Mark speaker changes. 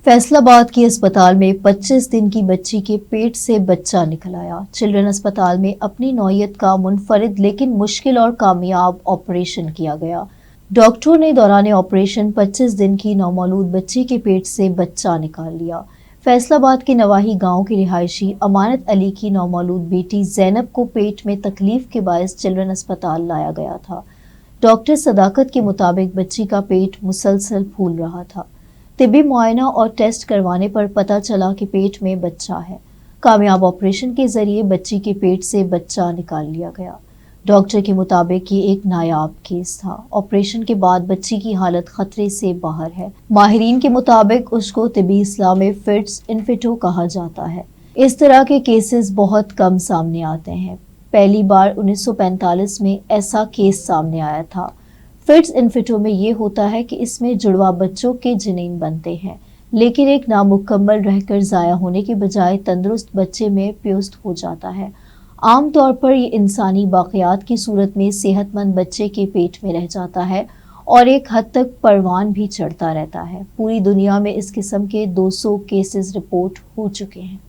Speaker 1: फैसला आबाद के अस्पताल में 25 दिन की बच्ची के पेट से बच्चा निकल आया। चिल्ड्रन अस्पताल में अपनी नौयत का मुनफरिद लेकिन मुश्किल और कामयाब ऑपरेशन किया गया। डॉक्टरों ने दौरान ऑपरेशन 25 दिन की नौमौलूद बच्ची के पेट से बच्चा निकाल लिया। फैसलाबाद के नवाही गांव की रिहायशी अमानत अली की नौमौलूद बेटी जैनब को पेट में तकलीफ के बायस चिल्ड्रन अस्पताल लाया गया था। डॉक्टर सदाकत के मुताबिक बच्ची का पेट मुसलसल फूल रहा था। तिब्बी मुआयना और टेस्ट करवाने पर पता चला कि पेट में बच्चा है। कामयाब ऑपरेशन के जरिए बच्ची के पेट से बच्चा निकाल लिया गया। डॉक्टर के मुताबिक ये एक नायाब केस था। ऑपरेशन के बाद बच्ची की हालत खतरे से बाहर है। माहिरीन के मुताबिक उसको तिब्बी इस्लाह में फिट्स इन्फिटो कहा जाता है। इस तरह के केसेस बहुत कम सामने आते हैं। पहली बार 1945 में ऐसा केस सामने आया था। फिट्स इन्फिटो में ये होता है कि इसमें जुड़वा बच्चों के जनीन बनते हैं, लेकिन एक नामुकम्मल रहकर ज़ाया होने के बजाय तंदुरुस्त बच्चे में प्युस्त हो जाता है। आम तौर पर ये इंसानी बाक़ियात की सूरत में सेहतमंद बच्चे के पेट में रह जाता है और एक हद तक परवान भी चढ़ता रहता है। पूरी दुनिया में इस किस्म के 200 केसेस रिपोर्ट हो चुके हैं।